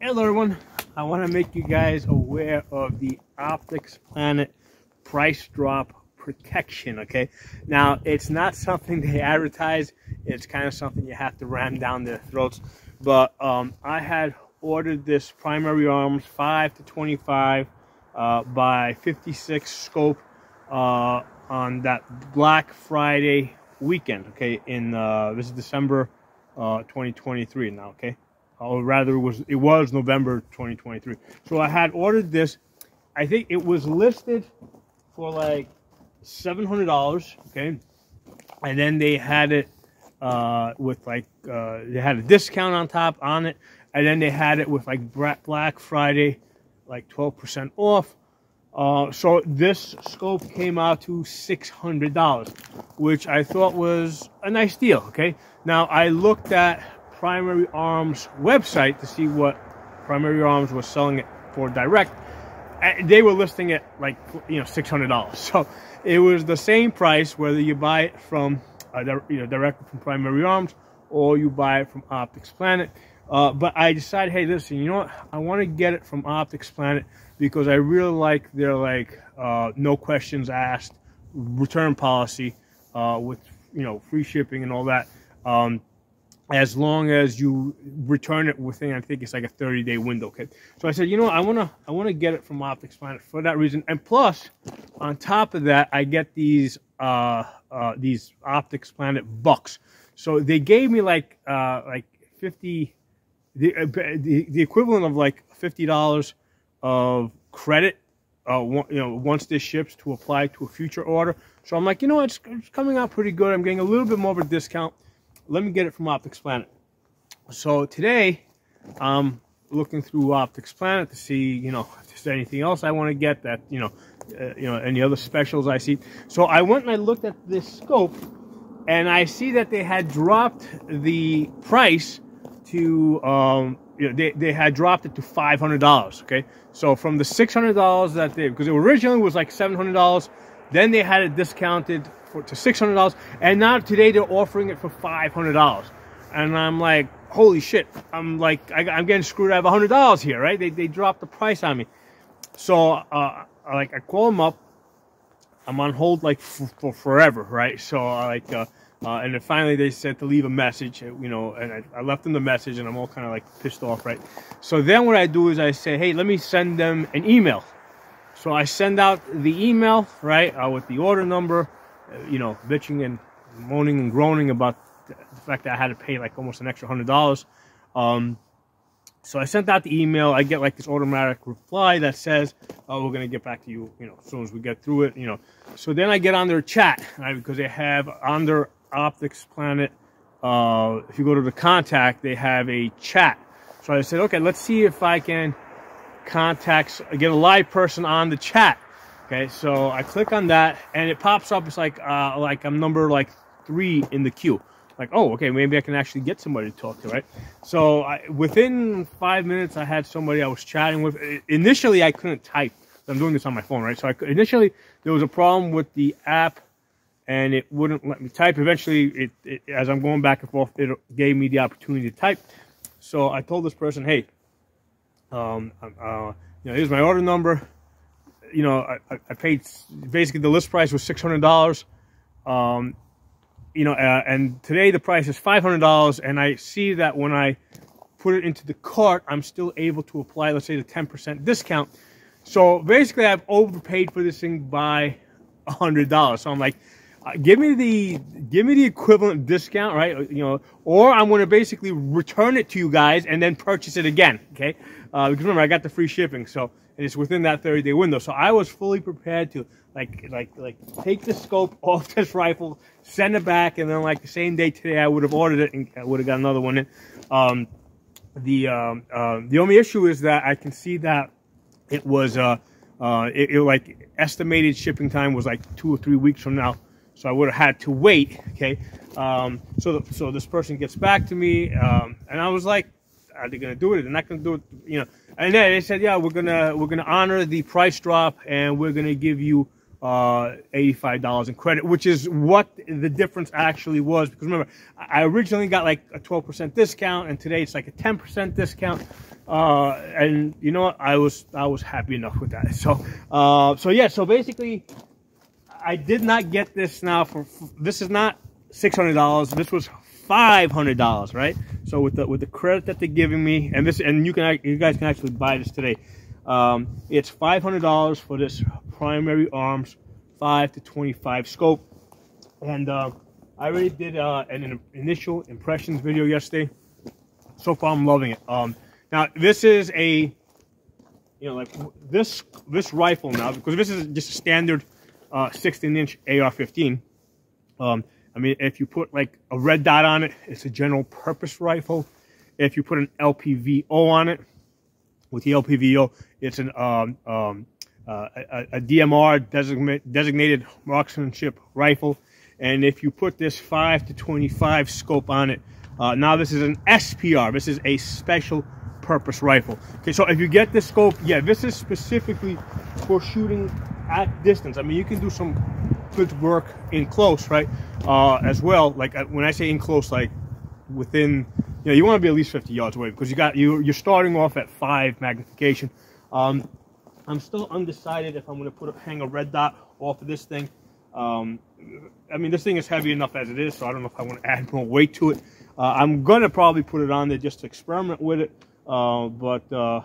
Hello everyone, I want to make you guys aware of the Optics Planet price drop protection. Okay, now it's not something they advertise, it's kind of something you have to ram down their throats. But I had ordered this Primary Arms 5 to 25 by 56 scope on that Black Friday weekend, okay, in this is December 2023 now, okay, or rather it was November 2023. So I had ordered this. I think it was listed for like $700, okay, and then they had it with like they had a discount on top on it, and then they had it with like Black Friday, like 12% off. So this scope came out to $600, which I thought was a nice deal. Okay, now I looked at Primary Arms website to see what Primary Arms was selling it for direct. They were listing it like, you know, $600. So it was the same price whether you buy it from directly from Primary Arms or you buy it from Optics Planet. But I decided, hey, listen, you know what? I want to get it from Optics Planet because I really like their no questions asked return policy with free shipping and all that. As long as you return it within, I think it's like a 30-day window. Okay, so I said, you know, I wanna get it from Optics Planet for that reason, and plus, on top of that, I get these Optics Planet bucks. So they gave me like 50, the equivalent of like $50 of credit. Once this ships to apply to a future order. So I'm like, you know, it's coming out pretty good. I'm getting a little bit more of a discount. Let me get it from Optics Planet. So today, I'm looking through Optics Planet to see, if there's anything else I want to get that, any other specials I see. So I went and I looked at this scope, and I see that they had dropped the price to, they had dropped it to $500. Okay, so from the $600 that because it originally was like $700, then they had it discounted to $600, and now today they're offering it for $500. And I'm like, holy shit! I'm getting screwed. I have $100 here, right? They dropped the price on me. So I call them up. I'm on hold like for forever, right? So and then finally they said to leave a message, and I left them the message, and I'm all kind of like pissed off, right? So then what I do is I say, hey, let me send them an email. So I send out the email, right, with the order number, bitching and moaning and groaning about the fact that I had to pay like almost an extra $100. So I sent out the email. I get like this automatic reply that says, "Oh, we're gonna get back to you, as soon as we get through it." So then I get on their chat, right, because they have on their Optics Planet. If you go to the contact, they have a chat. So I said, okay, let's see if I can get a live person on the chat. Okay, so I click on that, and it pops up. It's like I'm number 3 in the queue. Like, oh, okay, maybe I can actually get somebody to talk to, right? So within 5 minutes, I had somebody I was chatting with. Initially, I couldn't type. I'm doing this on my phone, right? So initially, there was a problem with the app, and it wouldn't let me type. Eventually, as I'm going back and forth, it gave me the opportunity to type. So I told this person, hey, here's my order number. I paid, basically the list price was $600. And today the price is $500, and I see that when I put it into the cart, I'm still able to apply, let's say, the 10% discount. So basically, I've overpaid for this thing by $100. So I'm like, give me the equivalent discount, right? Or I'm going to basically return it to you guys and then purchase it again. Okay, because remember, I got the free shipping, so and it's within that 30-day window. So I was fully prepared to take the scope off this rifle, send it back, and then the same day today I would have ordered it and I would have got another one in. The only issue is that I can see that it was estimated shipping time was like 2 or 3 weeks from now. So I would have had to wait, okay? So this person gets back to me, and I was like, are they gonna do it? They're not gonna do it, And then they said, yeah, we're gonna honor the price drop, and we're gonna give you $85 in credit, which is what the difference actually was. Because remember, I originally got like a 12% discount, and today it's like a 10% discount. And you know what? I was happy enough with that. So yeah. So basically, I did not get this now this is not $600. This was $500, right? So with the credit that they're giving me, and you guys can actually buy this today. It's $500 for this primary arms 5 to 25 scope, and I already did an initial impressions video yesterday. So far, I'm loving it. Now this is a, like this rifle now, because this is just a standard 16-inch AR-15. I mean, if you put like a red dot on it, it's a general purpose rifle. If you put an LPVO on it, with the LPVO, it's a DMR, designated marksmanship rifle. And if you put this 5 to 25 scope on it, now this is an SPR. This is a special purpose rifle. Okay, so if you get this scope, yeah, this is specifically for shooting at distance. I mean, you can do some good work in close, right? As well, like when I say in close, like within, you want to be at least 50 yards away, because you're starting off at 5 magnification. I'm still undecided if I'm going to hang a red dot off of this thing. I mean, this thing is heavy enough as it is, so I don't know if I want to add more weight to it. I'm going to probably put it on there just to experiment with it. Yeah,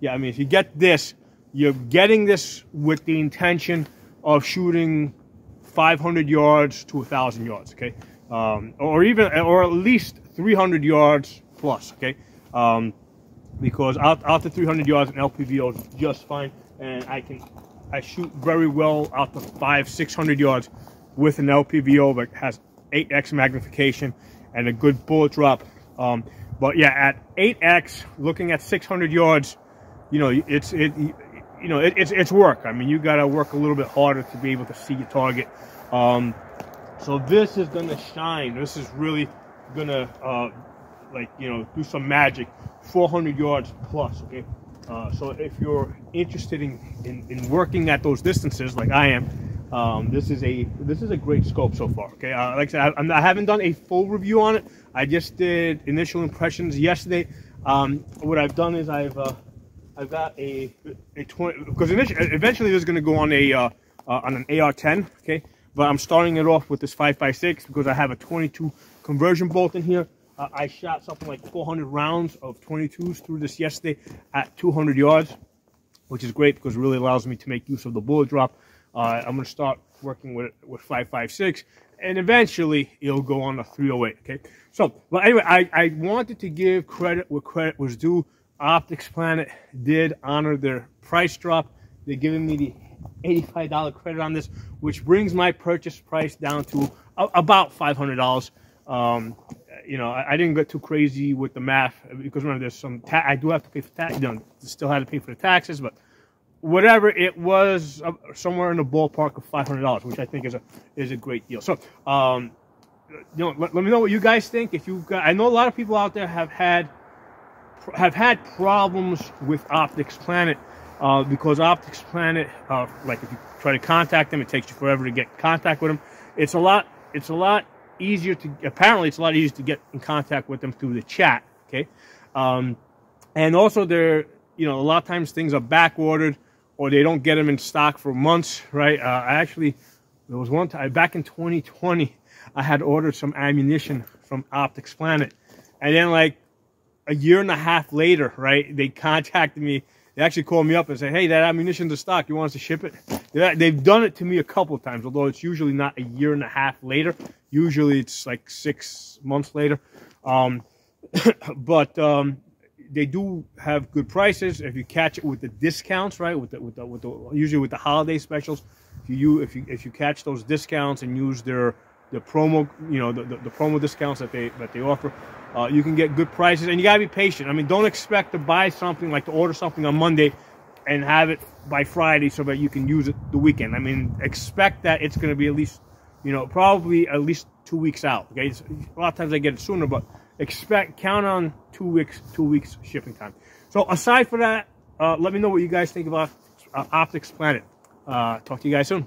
I mean, if you get this, you're getting this with the intention of shooting 500 yards to 1,000 yards, okay? Or at least 300 yards plus, okay? Because out to 300 yards, an LPVO is just fine, and I shoot very well out to 500-600 yards with an LPVO that has 8x magnification and a good bullet drop. But yeah, at 8x, looking at 600 yards, it's work. I mean, you got to work a little bit harder to be able to see your target. So this is gonna shine. This is really gonna do some magic. 400 yards plus. Okay. So if you're interested in working at those distances like I am, this is a great scope so far. Okay. Like I said, I haven't done a full review on it. I just did initial impressions yesterday. What I've done is I've got a 20, because eventually this is going to go on an AR-10, okay? But I'm starting it off with this 5.56 because I have a 22 conversion bolt in here. I shot something like 400 rounds of 22s through this yesterday at 200 yards, which is great because it really allows me to make use of the bullet drop. I'm going to start working with 5.56, and eventually it'll go on a 308, okay? So, but anyway, I wanted to give credit where credit was due. Optics Planet did honor their price drop. They're giving me the $85 credit on this, which brings my purchase price down to about $500. I didn't get too crazy with the math because remember, there's some I do have to pay for tax. Still had to pay for the taxes, but whatever, it was somewhere in the ballpark of $500, which I think is a great deal. So, let me know what you guys think. If you, I know a lot of people out there have had problems with Optics Planet because Optics Planet, like if you try to contact them, it takes you forever to get in contact with them. It's a lot easier to, apparently it's a lot easier to get in contact with them through the chat, okay? And also a lot of times things are back ordered or they don't get them in stock for months, right? There was one time back in 2020, I had ordered some ammunition from Optics Planet, and then like a year and a half later, right, they contacted me. They actually called me up and said, hey, that ammunition's in stock. You want us to ship it? They've done it to me a couple of times, although it's usually not a year and a half later. Usually it's like 6 months later. But they do have good prices if you catch it with the discounts, right? Usually with the holiday specials. If you catch those discounts and use their promo, the promo discounts that they offer, you can get good prices, and you gotta be patient. I mean, don't expect to buy something, like to order something on Monday and have it by Friday so that you can use it the weekend. I mean, expect that it's gonna be at least, probably at least 2 weeks out. Okay, a lot of times I get it sooner, but count on 2 weeks shipping time. So aside from that, let me know what you guys think about Optics Planet. Talk to you guys soon.